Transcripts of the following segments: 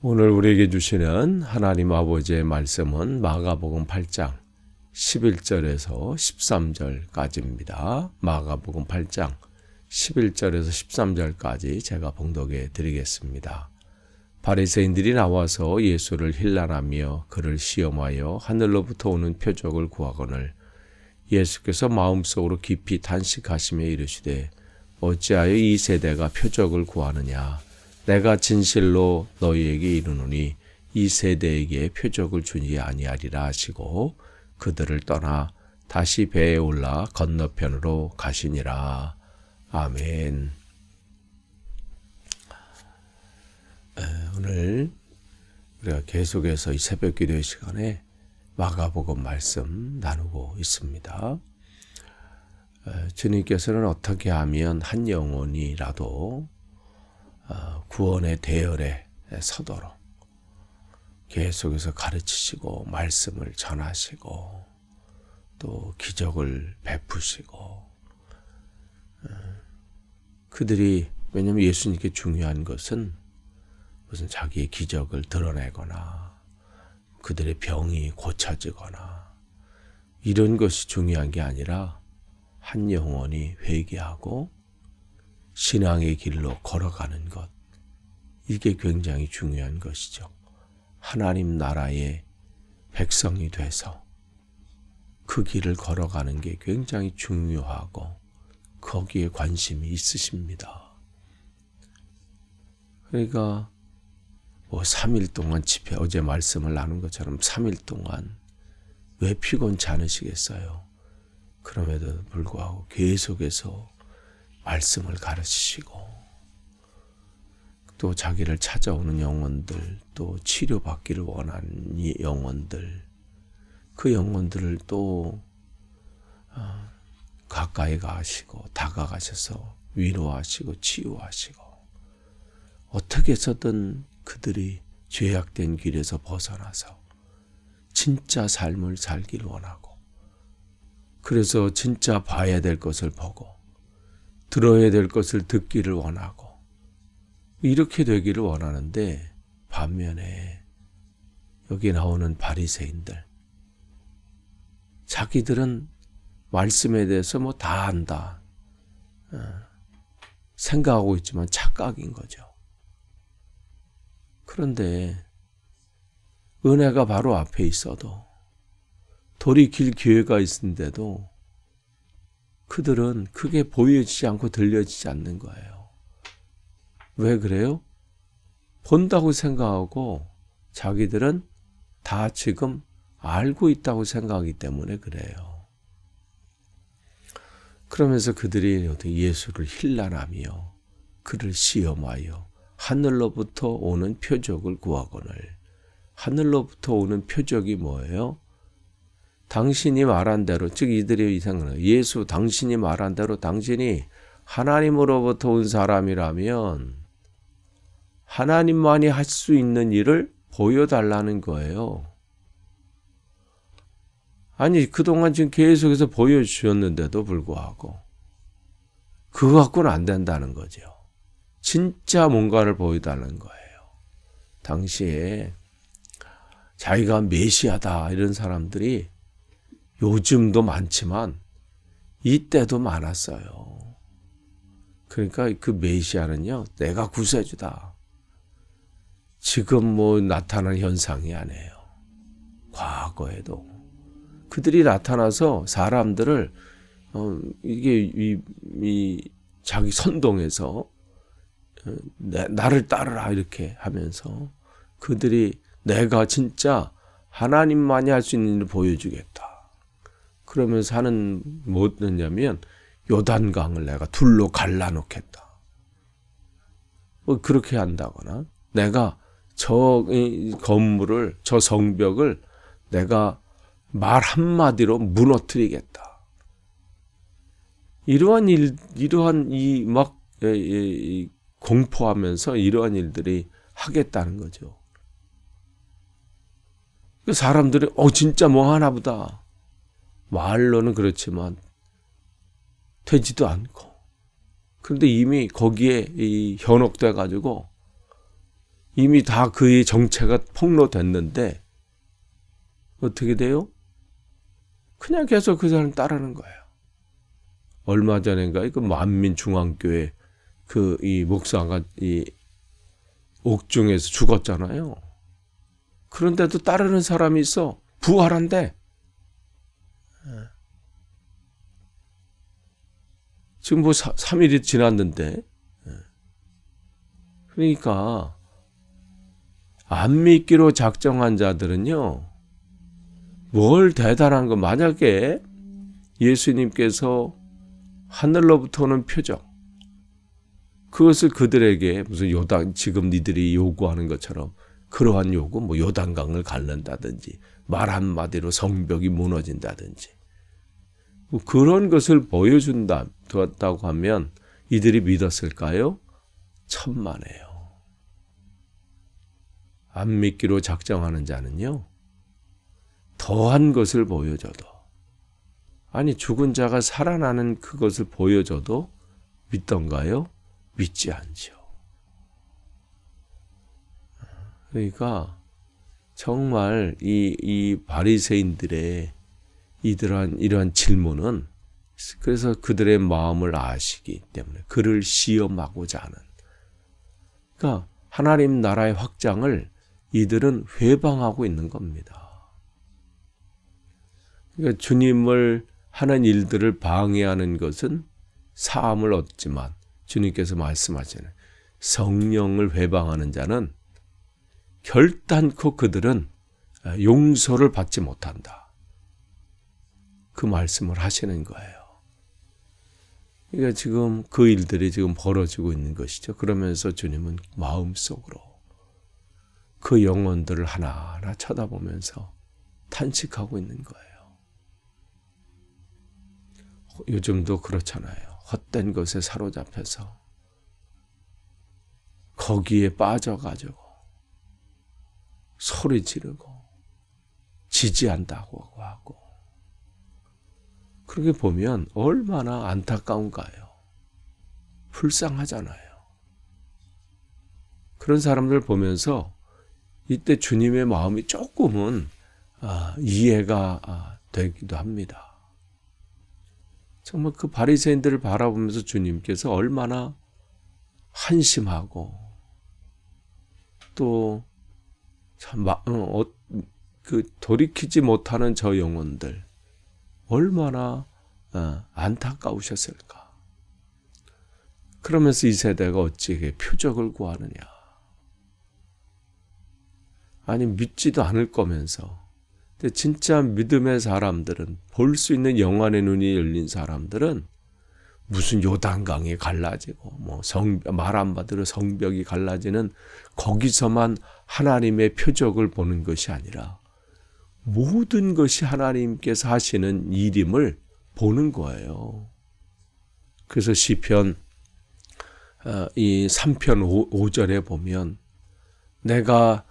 오늘 우리에게 주시는 하나님 아버지의 말씀은 마가복음 8장 11절에서 13절까지입니다. 마가복음 8장 11절에서 13절까지 제가 봉독해 드리겠습니다. 바리새인들이 나와서 예수를 힐난하며 그를 시험하여 하늘로부터 오는 표적을 구하거늘 예수께서 마음속으로 깊이 탄식하시며 이르시되 어찌하여 이 세대가 표적을 구하느냐. 내가 진실로 너희에게 이르노니 이 세대에게 표적을 주지 아니하리라 하시고 그들을 떠나 다시 배에 올라 건너편으로 가시니라. 아멘. 오늘 우리가 계속해서 이 새벽 기도의 시간에 마가복음 말씀 나누고 있습니다. 주님께서는 어떻게 하면 한 영혼이라도 구원의 대열에 서도록 계속해서 가르치시고 말씀을 전하시고 또 기적을 베푸시고 그들이 왜냐하면 예수님께 중요한 것은 무슨 자기의 기적을 드러내거나 그들의 병이 고쳐지거나 이런 것이 중요한 게 아니라 한 영혼이 회개하고 신앙의 길로 걸어가는 것, 이게 굉장히 중요한 것이죠. 하나님 나라의 백성이 돼서 그 길을 걸어가는 게 굉장히 중요하고 거기에 관심이 있으십니다. 그러니까 3일 동안 집회, 어제 말씀을 나눈 것처럼 3일 동안 왜 피곤치 않으시겠어요? 그럼에도 불구하고 계속해서 말씀을 가르치시고 또 자기를 찾아오는 영혼들, 또 치료받기를 원하는 이 영혼들, 그 영혼들을 또 가까이 가시고 다가가셔서 위로하시고 치유하시고 어떻게 해서든 그들이 죄악된 길에서 벗어나서 진짜 삶을 살기를 원하고 그래서 진짜 봐야 될 것을 보고 들어야 될 것을 듣기를 원하고 이렇게 되기를 원하는데 반면에 여기 나오는 바리새인들 자기들은 말씀에 대해서 뭐 다 안다 생각하고 있지만 착각인 거죠. 그런데 은혜가 바로 앞에 있어도 돌이킬 기회가 있는데도 그들은 크게 보여지지 않고 들려지지 않는 거예요. 왜 그래요? 본다고 생각하고 자기들은 다 지금 알고 있다고 생각하기 때문에 그래요. 그러면서 그들이 예수를 힐난하며 그를 시험하여 하늘로부터 오는 표적을 구하거늘. 하늘로부터 오는 표적이 뭐예요? 당신이 말한 대로, 즉 이들이 생각해요. 예수 당신이 말한 대로 당신이 하나님으로부터 온 사람이라면 하나님만이 할 수 있는 일을 보여달라는 거예요. 아니 그동안 지금 계속해서 보여주셨는데도 불구하고 그거 갖고는 안 된다는 거죠. 진짜 뭔가를 보여달라는 거예요. 당시에 자기가 메시아다 이런 사람들이 요즘도 많지만 이때도 많았어요. 그러니까 그 메시아는요, 내가 구세주다. 지금 뭐 나타난 현상이 아니에요. 과거에도 그들이 나타나서 사람들을 이게 이 자기 선동해서 나를 따르라 이렇게 하면서 그들이 내가 진짜 하나님만이 할 수 있는 일을 보여주겠다. 그러면서 하는 뭐였냐면 요단강을 내가 둘로 갈라놓겠다. 그렇게 한다거나 내가 저 건물을 저 성벽을 내가 말 한마디로 무너뜨리겠다. 이러한 이 막 공포하면서 이러한 일들이 하겠다는 거죠. 사람들이 진짜 뭐 하나 보다. 말로는 그렇지만 되지도 않고 그런데 이미 거기에 현혹돼 가지고 이미 다 그의 정체가 폭로됐는데 어떻게 돼요? 그냥 계속 그 사람 따르는 거예요. 얼마 전인가 그 만민중앙교회 그 이 목사가 이 옥중에서 죽었잖아요. 그런데도 따르는 사람이 있어. 부활한대. 지금 뭐 3일이 지났는데. 그러니까 안 믿기로 작정한 자들은요. 뭘 대단한 거, 만약에 예수님께서 하늘로부터 오는 표적, 그것을 그들에게 무슨 요단, 지금 니들이 요구하는 것처럼 그러한 요구, 뭐 요단강을 갈른다든지 말 한마디로 성벽이 무너진다든지 뭐 그런 것을 보여준다고 하면 이들이 믿었을까요? 천만에요. 안 믿기로 작정하는 자는요, 더한 것을 보여줘도, 아니 죽은 자가 살아나는 그것을 보여줘도 믿던가요? 믿지 않죠. 그러니까 정말 이 바리새인들의 이러한 질문은, 그래서 그들의 마음을 아시기 때문에 그를 시험하고자 하는, 그러니까 하나님 나라의 확장을 이들은 회방하고 있는 겁니다. 그러니까 주님을 하는 일들을 방해하는 것은 사함을 얻지만, 주님께서 말씀하시는 성령을 회방하는 자는 결단코 그들은 용서를 받지 못한다. 그 말씀을 하시는 거예요. 그러니까 지금 그 일들이 지금 벌어지고 있는 것이죠. 그러면서 주님은 마음속으로 그 영혼들을 하나하나 쳐다보면서 탄식하고 있는 거예요. 요즘도 그렇잖아요. 헛된 것에 사로잡혀서 거기에 빠져가지고 소리 지르고 지지한다고 하고, 그렇게 보면 얼마나 안타까운가요. 불쌍하잖아요. 그런 사람들 보면서 이때 주님의 마음이 조금은 이해가 되기도 합니다. 정말 그 바리새인들을 바라보면서 주님께서 얼마나 한심하고 또 참 돌이키지 못하는 저 영혼들 얼마나 안타까우셨을까. 그러면서 이 세대가 어찌 표적을 구하느냐. 아니 믿지도 않을 거면서. 근데 진짜 믿음의 사람들은, 볼 수 있는 영안의 눈이 열린 사람들은 무슨 요단강이 갈라지고 뭐 말 한마디로 성벽이 갈라지는 거기서만 하나님의 표적을 보는 것이 아니라 모든 것이 하나님께서 하시는 일임을 보는 거예요. 그래서 시편 이 3편 5절에 보면 내가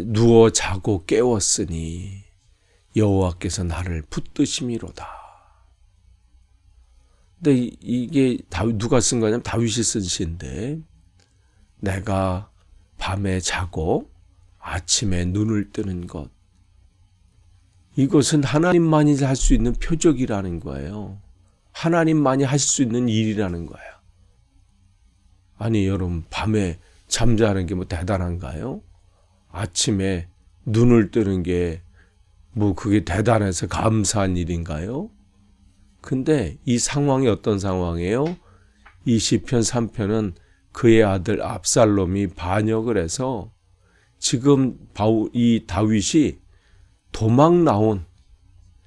누워 자고 깨웠으니 여호와께서 나를 붙드심이로다. 근데 이게 누가 쓴 거냐면 다윗이 쓴 시인데, 내가 밤에 자고 아침에 눈을 뜨는 것, 이것은 하나님만이 할 수 있는 표적이라는 거예요. 하나님만이 하실 수 있는 일이라는 거예요. 아니 여러분, 밤에 잠자는 게 뭐 대단한가요? 아침에 눈을 뜨는 게 뭐 그게 대단해서 감사한 일인가요? 근데 이 상황이 어떤 상황이에요? 이 시편 3편은 그의 아들 압살롬이 반역을 해서 지금 이 다윗이 도망 나온,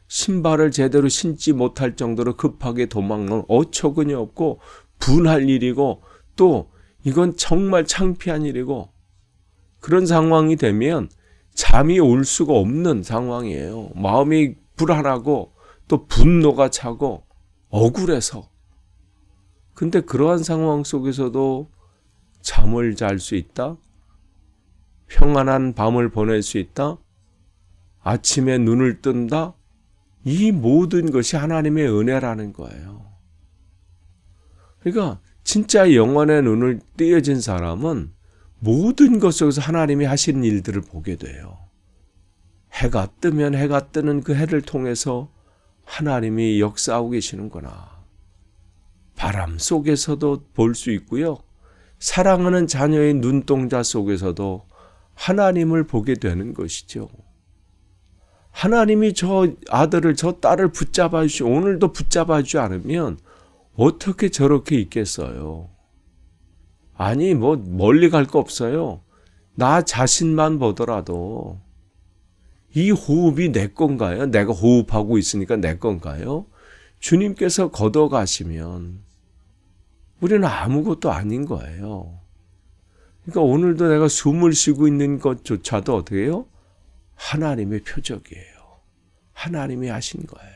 신발을 제대로 신지 못할 정도로 급하게 도망 나온, 어처구니 없고 분할 일이고, 또 이건 정말 창피한 일이고, 그런 상황이 되면 잠이 올 수가 없는 상황이에요. 마음이 불안하고 또 분노가 차고 억울해서. 근데 그러한 상황 속에서도 잠을 잘 수 있다? 평안한 밤을 보낼 수 있다? 아침에 눈을 뜬다? 이 모든 것이 하나님의 은혜라는 거예요. 그러니까 진짜 영혼의 눈을 띄어진 사람은 모든 것 속에서 하나님이 하시는 일들을 보게 돼요. 해가 뜨면 해가 뜨는 그 해를 통해서 하나님이 역사하고 계시는구나. 바람 속에서도 볼 수 있고요. 사랑하는 자녀의 눈동자 속에서도 하나님을 보게 되는 것이죠. 하나님이 저 아들을, 저 딸을 붙잡아 주시, 오늘도 붙잡아 주지 않으면 어떻게 저렇게 있겠어요? 아니, 뭐 멀리 갈 거 없어요. 나 자신만 보더라도 이 호흡이 내 건가요? 내가 호흡하고 있으니까 내 건가요? 주님께서 걷어가시면 우리는 아무것도 아닌 거예요. 그러니까 오늘도 내가 숨을 쉬고 있는 것조차도 어떻게 해요? 하나님의 표적이에요. 하나님이 하신 거예요.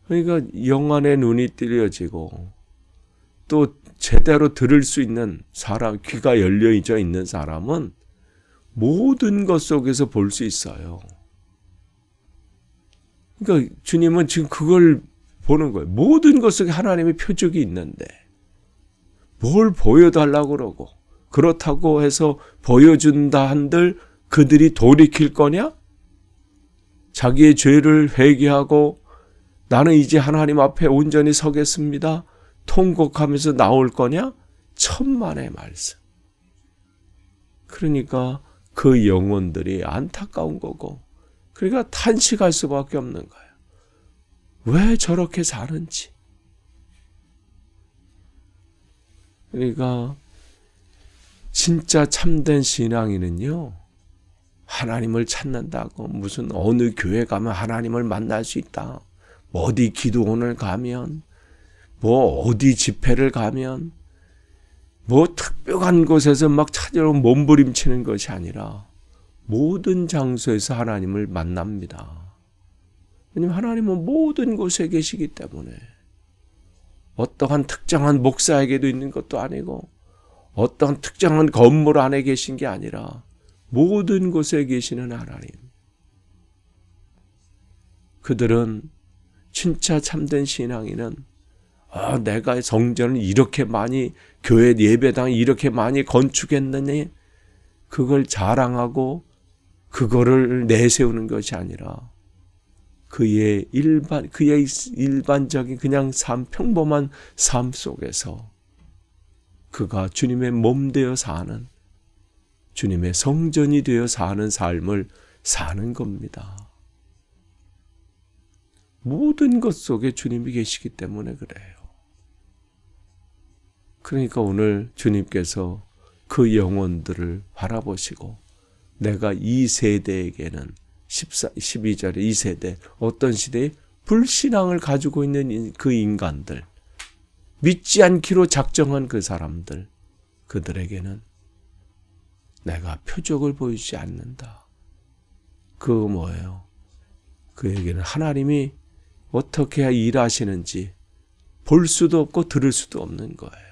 그러니까 영안의 눈이 뚫려지고 또 제대로 들을 수 있는 사람, 귀가 열려져 있는 사람은 모든 것 속에서 볼 수 있어요. 그러니까 주님은 지금 그걸 보는 거예요. 모든 것 속에 하나님의 표적이 있는데 뭘 보여달라고 그러고, 그렇다고 해서 보여준다 한들 그들이 돌이킬 거냐? 자기의 죄를 회개하고 나는 이제 하나님 앞에 온전히 서겠습니다. 통곡하면서 나올 거냐? 천만의 말씀. 그러니까 그 영혼들이 안타까운 거고, 그러니까 탄식할 수밖에 없는 거예요. 왜 저렇게 사는지. 그러니까 진짜 참된 신앙인은요, 하나님을 찾는다고 무슨 어느 교회 가면 하나님을 만날 수 있다, 어디 기도원을 가면, 뭐 어디 집회를 가면, 뭐 특별한 곳에서 막 찾으러 몸부림치는 것이 아니라 모든 장소에서 하나님을 만납니다. 왜냐하면 하나님은 모든 곳에 계시기 때문에 어떠한 특정한 목사에게도 있는 것도 아니고 어떠한 특정한 건물 안에 계신 게 아니라 모든 곳에 계시는 하나님. 그들은 진짜 참된 신앙인은 내가 성전을 이렇게 많이, 교회 예배당을 이렇게 많이 건축했느니 그걸 자랑하고 그거를 내세우는 것이 아니라 그의 일반적인 그냥 평범한 삶 속에서 그가 주님의 몸 되어 사는, 주님의 성전이 되어 사는 삶을 사는 겁니다. 모든 것 속에 주님이 계시기 때문에 그래요. 그러니까 오늘 주님께서 그 영혼들을 바라보시고, 내가 이 세대에게는 12절에 이 세대, 어떤 시대에 불신앙을 가지고 있는 그 인간들, 믿지 않기로 작정한 그 사람들, 그들에게는 내가 표적을 보이지 않는다. 그거 뭐예요? 그에게는 하나님이 어떻게 일하시는지 볼 수도 없고 들을 수도 없는 거예요.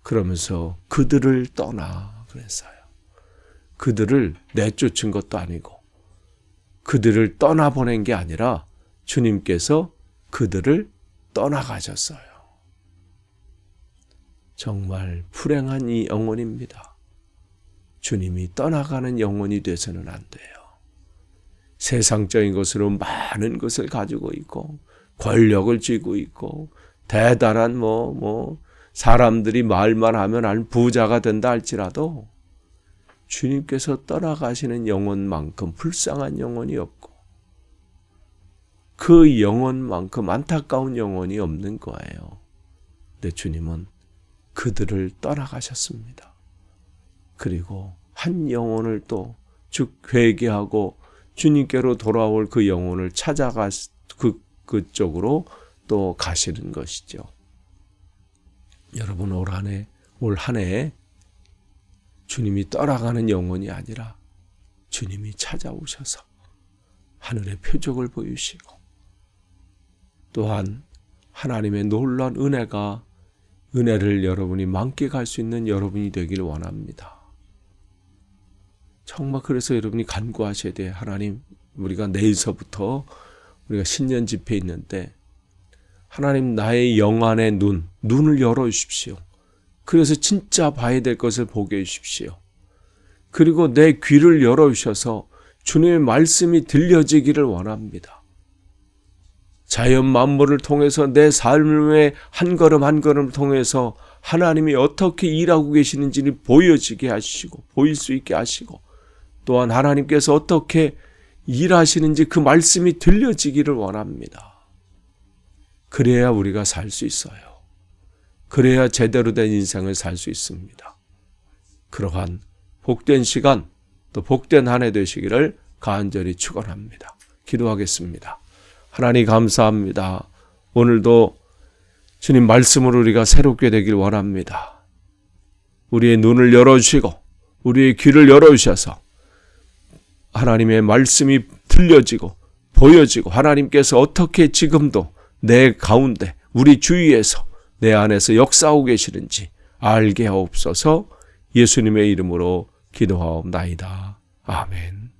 그러면서 그들을 떠나 그랬어요. 그들을 내쫓은 것도 아니고 그들을 떠나보낸 게 아니라 주님께서 그들을 떠나가셨어요. 정말 불행한 이 영혼입니다. 주님이 떠나가는 영혼이 돼서는 안 돼요. 세상적인 것으로 많은 것을 가지고 있고 권력을 쥐고 있고 대단한 사람들이 말만 하면 부자가 된다 할지라도 주님께서 떠나가시는 영혼만큼 불쌍한 영혼이 없고 그 영혼만큼 안타까운 영혼이 없는 거예요. 근데 주님은 그들을 떠나가셨습니다. 그리고 한 영혼을 또 회개하고 주님께로 돌아올 그 영혼을 찾아가 그쪽으로 또 가시는 것이죠. 여러분 올 한 해 주님이 떠나가는 영혼이 아니라 주님이 찾아오셔서 하늘의 표적을 보이시고 또한 하나님의 놀라운 은혜를 여러분이 만끽할 수 있는 여러분이 되길 원합니다. 정말 그래서 여러분이 간구하셔야 돼요. 하나님, 우리가 내일서부터 우리가 신년 집회 있는데 하나님 나의 영안의 눈을 열어주십시오. 그래서 진짜 봐야 될 것을 보게 해주십시오. 그리고 내 귀를 열어주셔서 주님의 말씀이 들려지기를 원합니다. 자연 만물을 통해서 내 삶의 한 걸음 한 걸음을 통해서 하나님이 어떻게 일하고 계시는지를 보여지게 하시고 보일 수 있게 하시고 또한 하나님께서 어떻게 일하시는지 그 말씀이 들려지기를 원합니다. 그래야 우리가 살 수 있어요. 그래야 제대로 된 인생을 살 수 있습니다. 그러한 복된 시간 또 복된 한 해 되시기를 간절히 축원합니다. 기도하겠습니다. 하나님 감사합니다. 오늘도 주님 말씀으로 우리가 새롭게 되길 원합니다. 우리의 눈을 열어주시고 우리의 귀를 열어주셔서 하나님의 말씀이 들려지고 보여지고 하나님께서 어떻게 지금도 내 가운데 우리 주위에서 내 안에서 역사하고 계시는지 알게 하옵소서. 예수님의 이름으로 기도하옵나이다. 아멘.